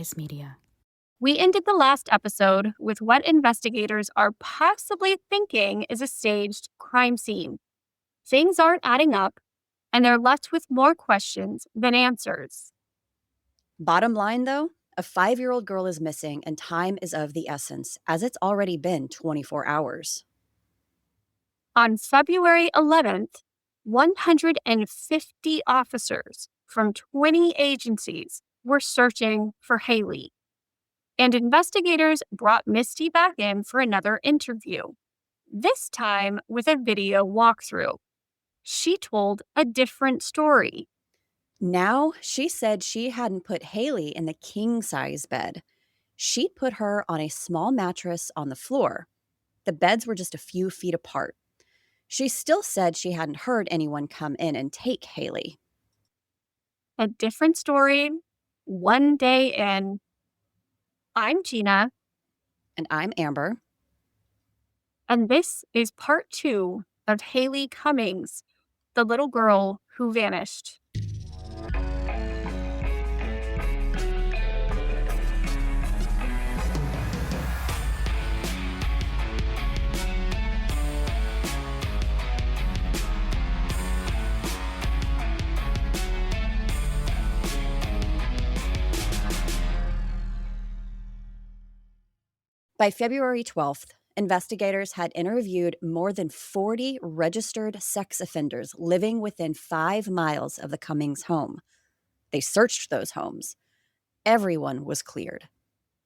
Purchase Media. We ended the last episode with what investigators are possibly thinking is a staged crime scene. Things aren't adding up, and they're left with more questions than answers. Bottom line, though, a 5-year-old girl is missing and time is of the essence, as it's already been 24 hours. On February 11th, 150 officers from 20 agencies were searching for HaLeigh. And investigators brought Misty back in for another interview, this time with a video walkthrough. She told a different story. Now, she said she hadn't put HaLeigh in the king-size bed. She'd put her on a small mattress on the floor. The beds were just a few feet apart. She still said she hadn't heard anyone come in and take HaLeigh. A different story, one day in. I'm Gina. And I'm Amber. And this is part 2 of HaLeigh Cummings, the little girl who vanished. By February 12th, investigators had interviewed more than 40 registered sex offenders living within 5 miles of the Cummings home. They searched those homes. Everyone was cleared.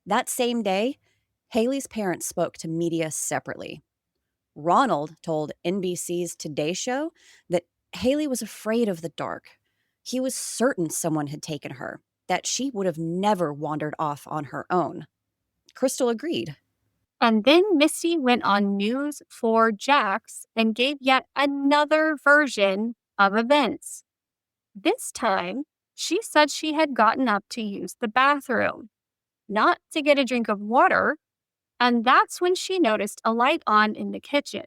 That same day, HaLeigh's parents spoke to media separately. Ronald told NBC's Today Show that HaLeigh was afraid of the dark. He was certain someone had taken her, that she would have never wandered off on her own. Crystal agreed. And then Misty went on News 4 Jax and gave yet another version of events. This time, she said she had gotten up to use the bathroom, not to get a drink of water, and that's when she noticed a light on in the kitchen.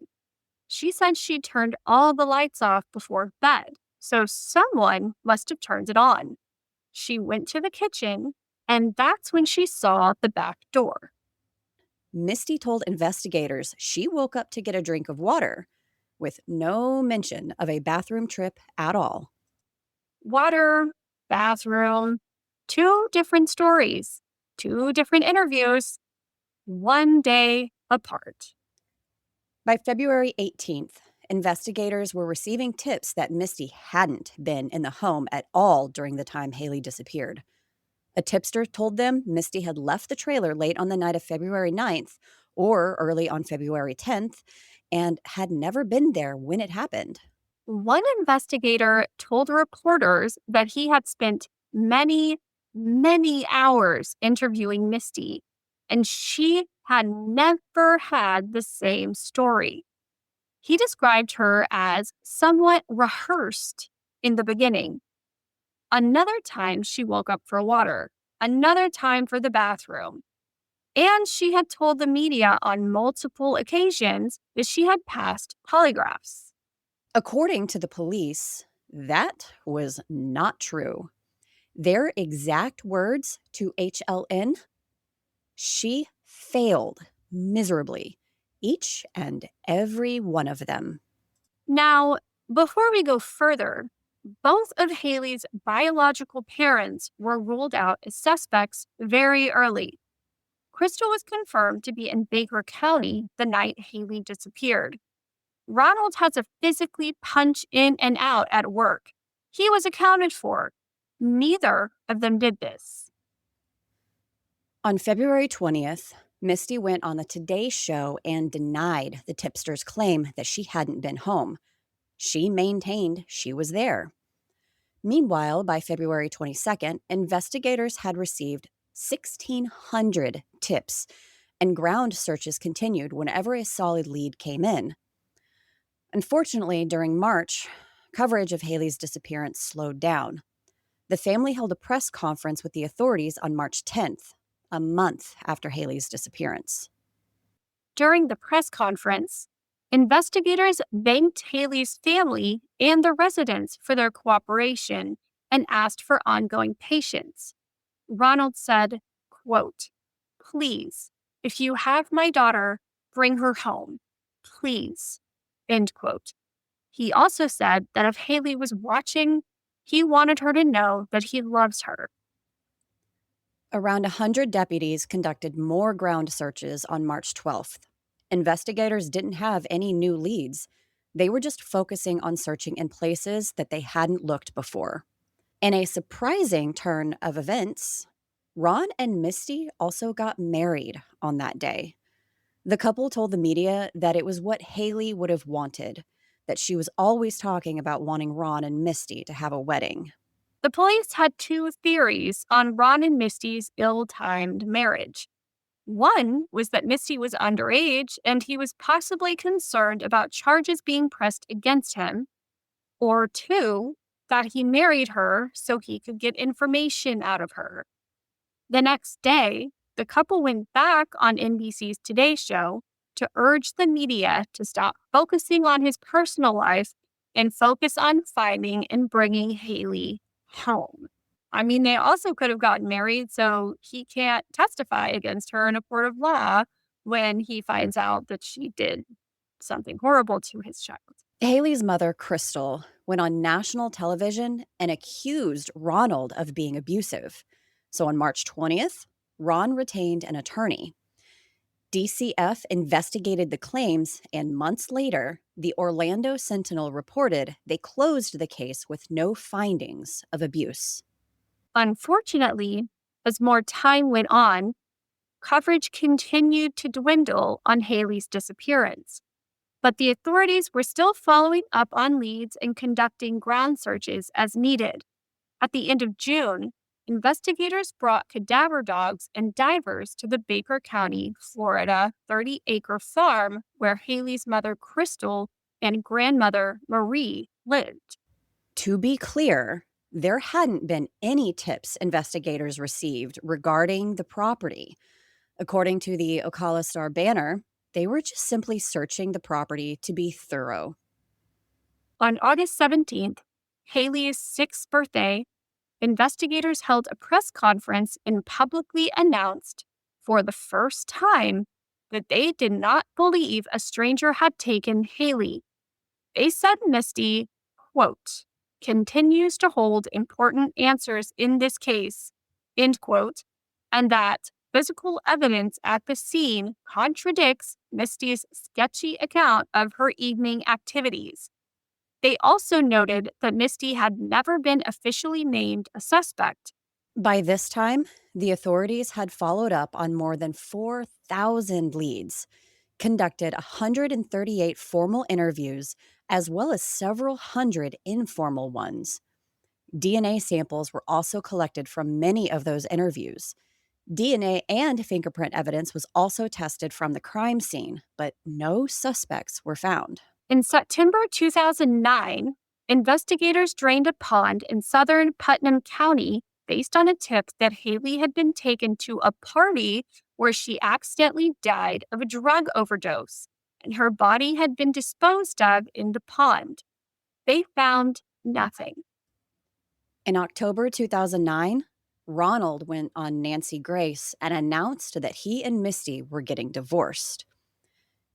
She said she turned all the lights off before bed, so someone must have turned it on. She went to the kitchen, and that's when she saw the back door. Misty told investigators she woke up to get a drink of water, with no mention of a bathroom trip at all. Water, bathroom, 2 different stories, 2 different interviews, one day apart. By February 18th, investigators were receiving tips that Misty hadn't been in the home at all during the time HaLeigh disappeared. A tipster told them Misty had left the trailer late on the night of February 9th or early on February 10th and had never been there when it happened. One investigator told reporters that he had spent many hours interviewing Misty, and she had never had the same story. He described her as somewhat rehearsed in the beginning. Another time she woke up for water, another time for the bathroom. And she had told the media on multiple occasions that she had passed polygraphs. According to the police, that was not true. Their exact words to HLN: she failed miserably, each and every one of them. Now, before we go further, both of HaLeigh's biological parents were ruled out as suspects very early. Crystal was confirmed to be in Baker County the night HaLeigh disappeared. Ronald had to physically punch in and out at work. He was accounted for. Neither of them did this. On February 20th, Misty went on the Today Show and denied the tipster's claim that she hadn't been home. She maintained she was there. Meanwhile, by February 22nd, investigators had received 1,600 tips, and ground searches continued whenever a solid lead came in. Unfortunately, during March, coverage of HaLeigh's disappearance slowed down. The family held a press conference with the authorities on March 10th, a month after HaLeigh's disappearance. During the press conference, investigators thanked HaLeigh's family and the residents for their cooperation and asked for ongoing patience. Ronald said, quote, "Please, if you have my daughter, bring her home. Please," end quote. He also said that if HaLeigh was watching, he wanted her to know that he loves her. Around 100 deputies conducted more ground searches on March 12th. Investigators didn't have any new leads. They were just focusing on searching in places that they hadn't looked before. In a surprising turn of events, Ron and Misty also got married on that day. The couple told the media that it was what HaLeigh would have wanted, that she was always talking about wanting Ron and Misty to have a wedding. The police had two theories on Ron and Misty's ill timed marriage. One was that Misty was underage and he was possibly concerned about charges being pressed against him, or two, that he married her so he could get information out of her. The next day, the couple went back on NBC's Today Show to urge the media to stop focusing on his personal life and focus on finding and bringing HaLeigh home. I mean, they also could have gotten married so he can't testify against her in a court of law when he finds out that she did something horrible to his child. HaLeigh's mother, Crystal, went on national television and accused Ronald of being abusive. So on March 20th, Ron retained an attorney. DCF investigated the claims, and months later, the Orlando Sentinel reported they closed the case with no findings of abuse. Unfortunately, as more time went on, coverage continued to dwindle on HaLeigh's disappearance. But the authorities were still following up on leads and conducting ground searches as needed. At the end of June, investigators brought cadaver dogs and divers to the Baker County, Florida 30-acre farm where HaLeigh's mother, Crystal, and grandmother, Marie, lived. To be clear, there hadn't been any tips investigators received regarding the property. According to the Ocala Star-Banner, they were just simply searching the property to be thorough. On August 17th, HaLeigh's 6th birthday, investigators held a press conference and publicly announced, for the first time, that they did not believe a stranger had taken HaLeigh. They said Misty, quote, "continues to hold important answers in this case," end quote, and that physical evidence at the scene contradicts Misty's sketchy account of her evening activities. They also noted that Misty had never been officially named a suspect. By this time, the authorities had followed up on more than 4,000 leads, conducted 138 formal interviews, as well as several hundred informal ones. DNA samples were also collected from many of those interviews. DNA and fingerprint evidence was also tested from the crime scene, but no suspects were found. In September 2009, investigators drained a pond in southern Putnam County based on a tip that HaLeigh had been taken to a party where she accidentally died of a drug overdose, and her body had been disposed of in the pond. They found nothing. In October 2009, Ronald went on Nancy Grace and announced that he and Misty were getting divorced.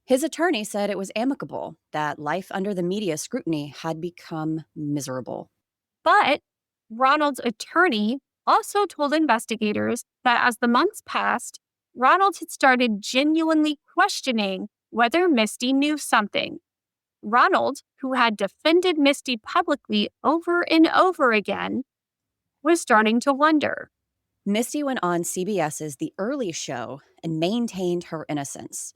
His attorney said it was amicable, that life under the media scrutiny had become miserable. But Ronald's attorney also told investigators that as the months passed, Ronald had started genuinely questioning whether Misty knew something. Ronald, who had defended Misty publicly over and over again, was starting to wonder. Misty went on CBS's The Early Show and maintained her innocence,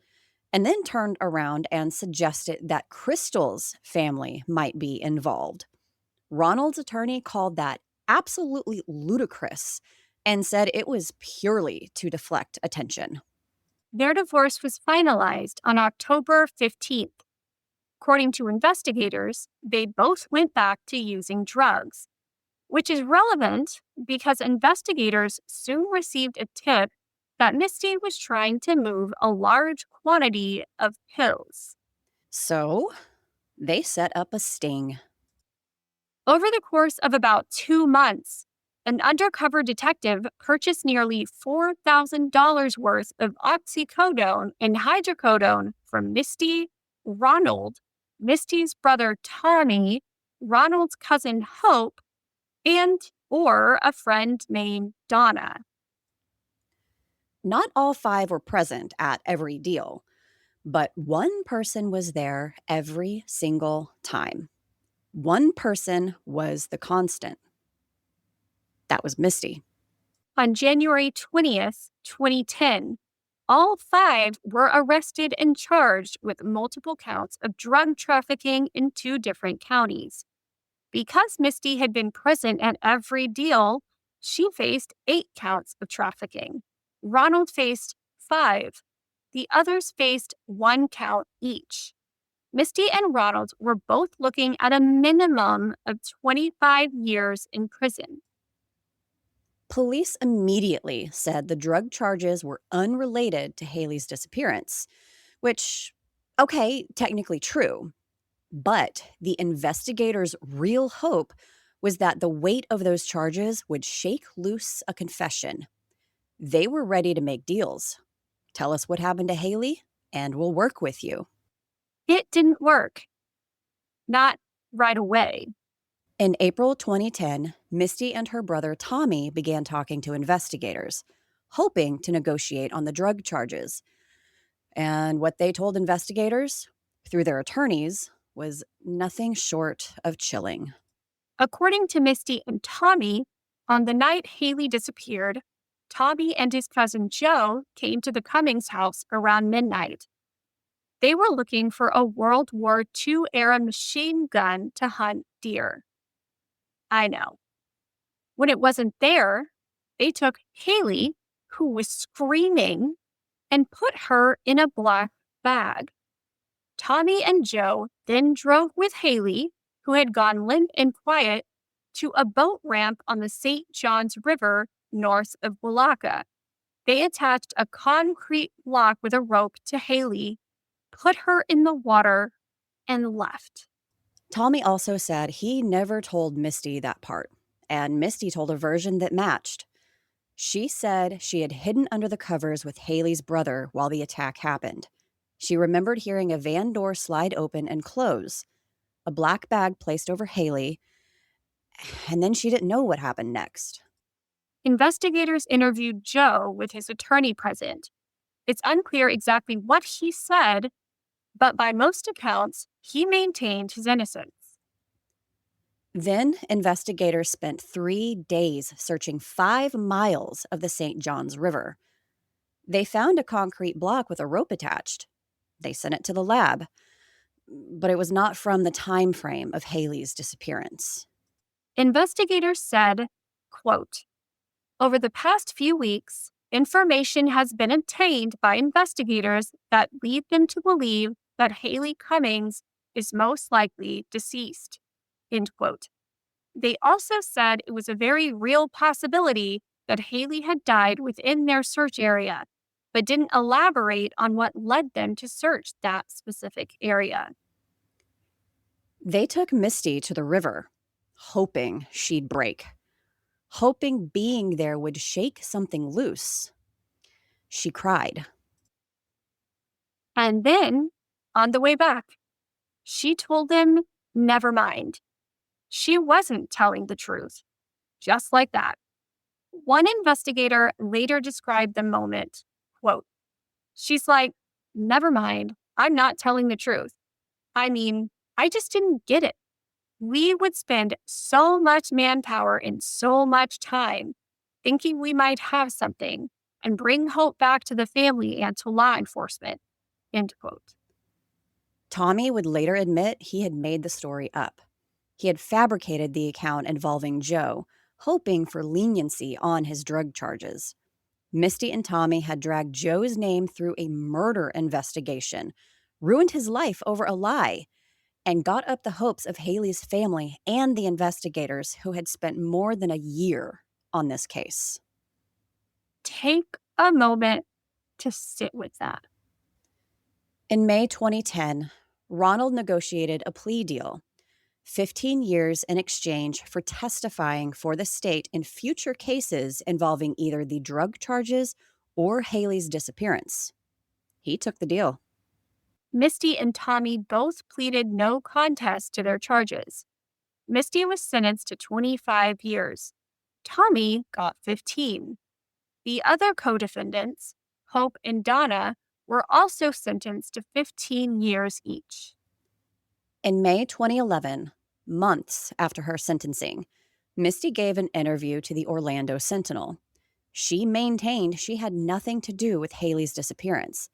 and then turned around and suggested that Crystal's family might be involved. Ronald's attorney called that absolutely ludicrous and said it was purely to deflect attention. Their divorce was finalized on October 15th. According to investigators, they both went back to using drugs, which is relevant because investigators soon received a tip that Misty was trying to move a large quantity of pills. So they set up a sting. Over the course of about 2 months, An undercover detective purchased nearly $4,000 worth of oxycodone and hydrocodone from Misty, Ronald, Misty's brother Tommy, Ronald's cousin Hope, and or a friend named Donna. Not all five were present at every deal, but one person was there every single time. One person was the constant. That was Misty. On January 20th, 2010, all five were arrested and charged with multiple counts of drug trafficking in 2 different counties. Because Misty had been present at every deal, she faced 8 counts of trafficking. Ronald faced 5. The others faced 1 count each. Misty and Ronald were both looking at a minimum of 25 years in prison. Police immediately said the drug charges were unrelated to HaLeigh's disappearance, which, okay, technically true. But the investigators' real hope was that the weight of those charges would shake loose a confession. They were ready to make deals. Tell us what happened to HaLeigh, and we'll work with you. It didn't work. Not right away. In April 2010, Misty and her brother Tommy began talking to investigators, hoping to negotiate on the drug charges. And what they told investigators, through their attorneys, was nothing short of chilling. According to Misty and Tommy, on the night HaLeigh disappeared, Tommy and his cousin Joe came to the Cummings house around midnight. They were looking for a World War II era machine gun to hunt deer. I know. When it wasn't there, they took HaLeigh, who was screaming, and put her in a black bag. Tommy and Joe then drove with HaLeigh, who had gone limp and quiet, to a boat ramp on the St. Johns River north of Willaca. They attached a concrete block with a rope to HaLeigh, put her in the water, and left. Tommy also said he never told Misty that part, and Misty told a version that matched. She said she had hidden under the covers with HaLeigh's brother while the attack happened. She remembered hearing a van door slide open and close, a black bag placed over HaLeigh, and then she didn't know what happened next. Investigators interviewed Joe with his attorney present. It's unclear exactly what he said, but by most accounts, he maintained his innocence. Then investigators spent 3 days searching 5 miles of the St. Johns River. They found a concrete block with a rope attached. They sent it to the lab, but it was not from the time frame of HaLeigh's disappearance. Investigators said, quote, "Over the past few weeks, information has been obtained by investigators that lead them to believe that HaLeigh Cummings is most likely deceased." End quote. They also said it was a very real possibility that HaLeigh had died within their search area, but didn't elaborate on what led them to search that specific area. They took Misty to the river, hoping she'd break, hoping being there would shake something loose. She cried. And then, on the way back, she told them, never mind. She wasn't telling the truth. Just like that. One investigator later described the moment, quote, "She's like, never mind, I'm not telling the truth. I mean, I just didn't get it. We would spend so much manpower and so much time thinking we might have something and bring hope back to the family and to law enforcement." End quote. Tommy would later admit he had made the story up. He had fabricated the account involving Joe, hoping for leniency on his drug charges. Misty and Tommy had dragged Joe's name through a murder investigation, ruined his life over a lie, and got up the hopes of HaLeigh's family and the investigators who had spent more than a year on this case. Take a moment to sit with that. In May 2010, Ronald negotiated a plea deal. 15 years in exchange for testifying for the state in future cases involving either the drug charges or HaLeigh's disappearance. He took the deal. Misty and Tommy both pleaded no contest to their charges. Misty was sentenced to 25 years. Tommy got 15. The other co defendants, Hope and Donna, were also sentenced to 15 years each. In May 2011, months after her sentencing, Misty gave an interview to the Orlando Sentinel. She maintained she had nothing to do with HaLeigh's disappearance.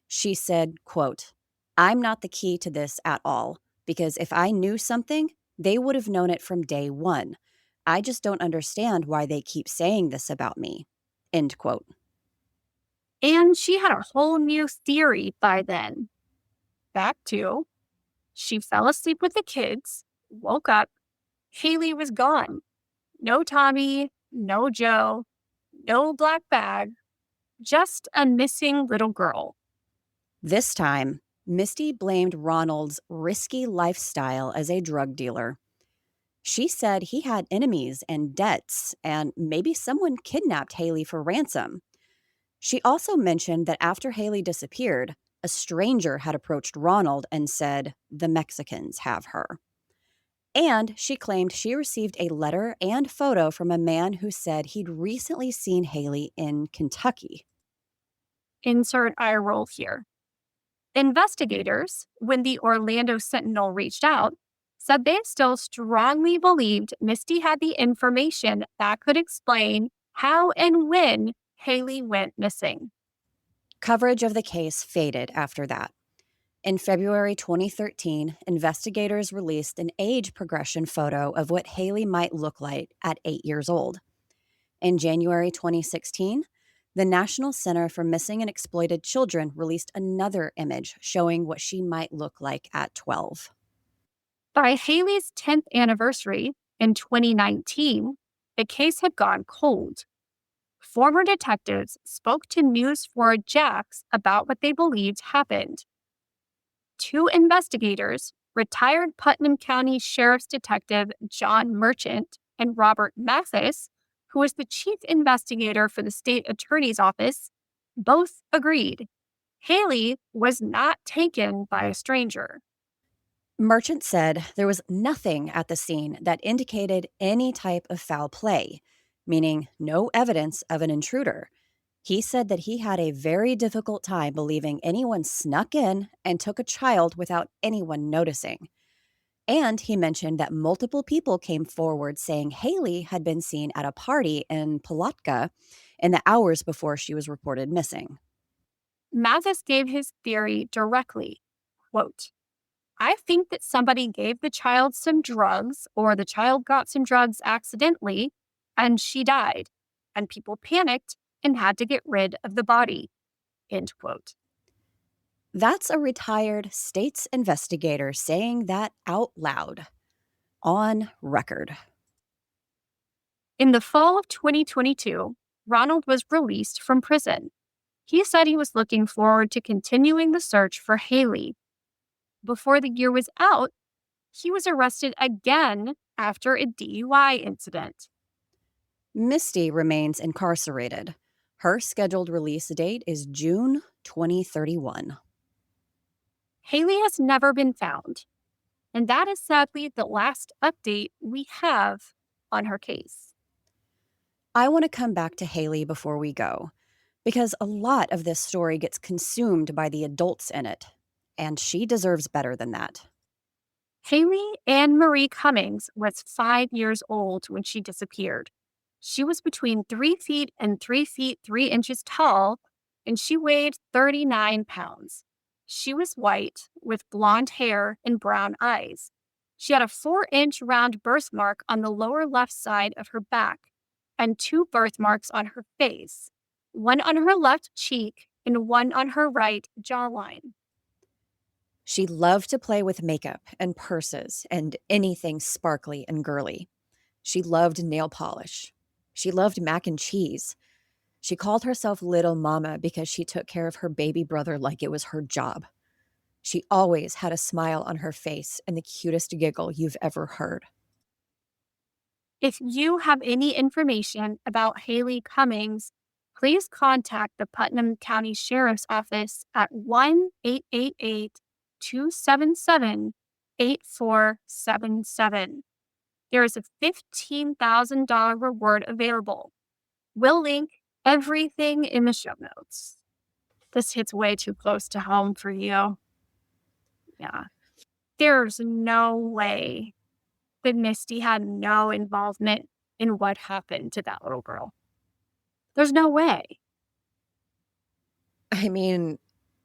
She said, quote, "I'm not the key to this at all, because if I knew something, they would have known it from day one. I just don't understand why they keep saying this about me." End quote. And she had a whole new theory by then. Back to, she fell asleep with the kids, woke up, HaLeigh was gone. No Tommy, no Joe, no black bag, just a missing little girl. This time, Misty blamed Ronald's risky lifestyle as a drug dealer. She said he had enemies and debts, and maybe someone kidnapped HaLeigh for ransom. She also mentioned that after HaLeigh disappeared, a stranger had approached Ronald and said, "The Mexicans have her." And she claimed she received a letter and photo from a man who said he'd recently seen HaLeigh in Kentucky. Insert eye roll here. Investigators, when the Orlando Sentinel reached out, said they still strongly believed Misty had the information that could explain how and when HaLeigh went missing. Coverage of the case faded after that. In February 2013, investigators released an age progression photo of what HaLeigh might look like at 8 years old. In January 2016, the National Center for Missing and Exploited Children released another image showing what she might look like at 12. By HaLeigh's 10th anniversary in 2019, the case had gone cold. Former detectives spoke to News 4 Jax about what they believed happened. Two investigators, retired Putnam County Sheriff's Detective John Merchant and Robert Mathis, who was the chief investigator for the state attorney's office, both agreed HaLeigh was not taken by a stranger. Merchant said there was nothing at the scene that indicated any type of foul play, meaning no evidence of an intruder. He said that he had a very difficult time believing anyone snuck in and took a child without anyone noticing. And he mentioned that multiple people came forward saying HaLeigh had been seen at a party in Palatka in the hours before she was reported missing. Mathis gave his theory directly. Quote, "I think that somebody gave the child some drugs, or the child got some drugs accidentally, and she died, and people panicked and had to get rid of the body." End quote. That's a retired state's investigator saying that out loud, on record. In the fall of 2022, Ronald was released from prison. He said he was looking forward to continuing the search for HaLeigh. Before the year was out, he was arrested again after a DUI incident. Misty remains incarcerated. Her scheduled release date is June 2031. HaLeigh has never been found, and that is sadly the last update we have on her case. I want to come back to HaLeigh before we go, because a lot of this story gets consumed by the adults in it, and she deserves better than that. HaLeigh Ann Marie Cummings was 5 years old when she disappeared. She was between 3 feet and 3 feet 3 inches tall, and she weighed 39 pounds. She was white with blonde hair and brown eyes. She had a 4-inch round birthmark on the lower left side of her back and 2 birthmarks on her face, one on her left cheek and one on her right jawline. She loved to play with makeup and purses and anything sparkly and girly. She loved nail polish. She loved mac and cheese. She called herself Little Mama because she took care of her baby brother like it was her job. She always had a smile on her face and the cutest giggle you've ever heard. If you have any information about HaLeigh Cummings, please contact the Putnam County Sheriff's Office at 1-888 277 8477. There is a $15,000 reward available. We'll link everything in the show notes. This hits way too close to home for you. Yeah. There's no way that Misty had no involvement in what happened to that little girl. There's no way. I mean,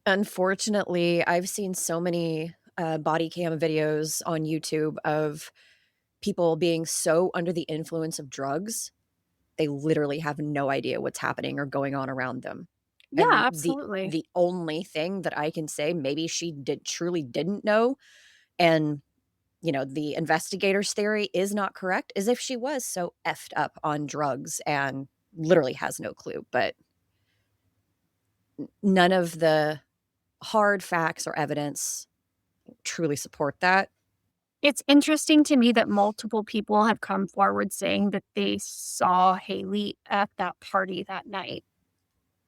unfortunately, I've seen so many body cam videos on YouTube of people being so under the influence of drugs, they literally have no idea what's happening or going on around them. Yeah, And absolutely. the only thing that I can say maybe she did truly didn't know, and the investigator's theory is not correct, is if she was so effed up on drugs and literally has no clue. But none of the hard facts or evidence truly support that. It's interesting to me that multiple people have come forward saying that they saw HaLeigh at that party that night.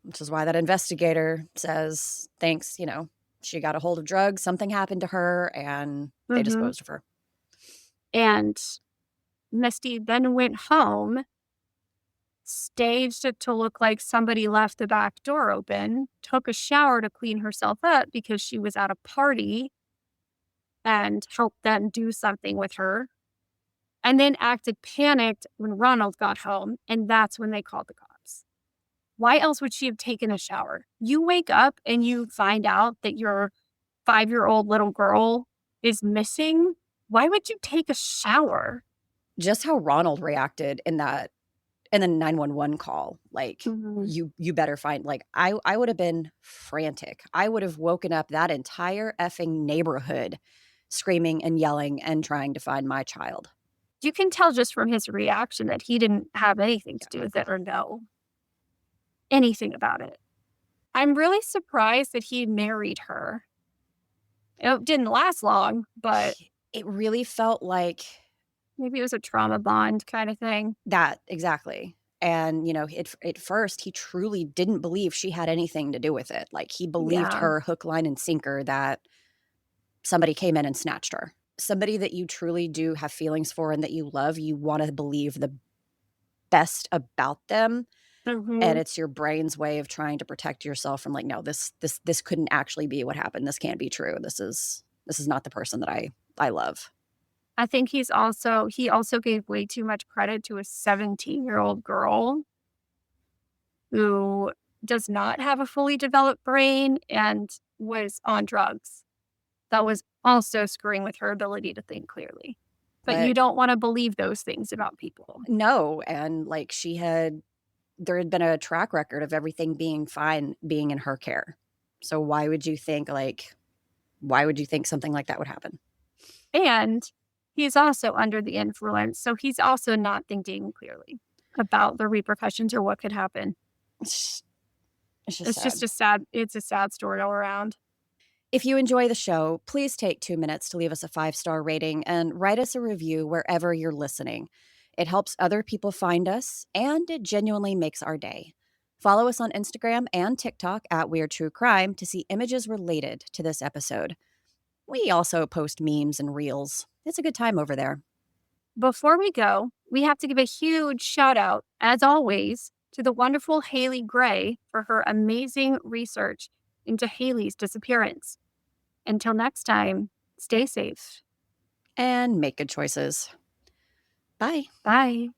Which is why that investigator says, thanks, she got a hold of drugs, something happened to her, and they Hmm. disposed of her. And Misty then went home, staged it to look like somebody left the back door open, took a shower to clean herself up because she was at a party, and helped them do something with her, and then acted panicked when Ronald got home, and that's when they called the cops. Why else would she have taken a shower? You wake up and you find out that your 5-year-old little girl is missing. Why would you take a shower? Just how Ronald reacted in the 911 call, like, Mhm. you better find, like, I would have been frantic. I would have woken up that entire effing neighborhood screaming and yelling and trying to find my child. You can tell just from his reaction that he didn't have anything to do with it or know anything about it. I'm really surprised that he married her. It didn't last long, but It really felt like maybe it was a trauma bond kind of thing. that, exactly. And, at first, he truly didn't believe she had anything to do with it. Like, he believed Yeah. her hook, line, and sinker that somebody came in and snatched her. Somebody that you truly do have feelings for and that you love, you wanna believe the best about them, and Mhm. it's your brain's way of trying to protect yourself from, like, "No, this couldn't actually be what happened. This can't be true. This is not the person that I love." I think he also gave way too much credit to a 17-year-old girl who does not have a fully developed brain and was on drugs. That was also screwing with her ability to think clearly. But you But don't wanna believe those things about people. no, and, like, there had been a track record of everything being fine being in her care. So why would you think something like that would happen? And he's also under the influence, so he's also not thinking clearly about the repercussions or what could happen. It's it's just It's just sad. it's a sad story all around. If you enjoy the show, please take 2 minutes to leave us a 5-star rating and write us a review wherever you're listening. It helps other people find us, and it genuinely makes our day. Follow us on Instagram and TikTok at Weird True Crime to see images related to this episode. We also post memes and reels. It's a good time over there. Before we go, we have to give a huge shout out, as always, to the wonderful Haley Gray for her amazing research into Haley's disappearance. Until next time, stay safe. And make good choices. Bye. Bye.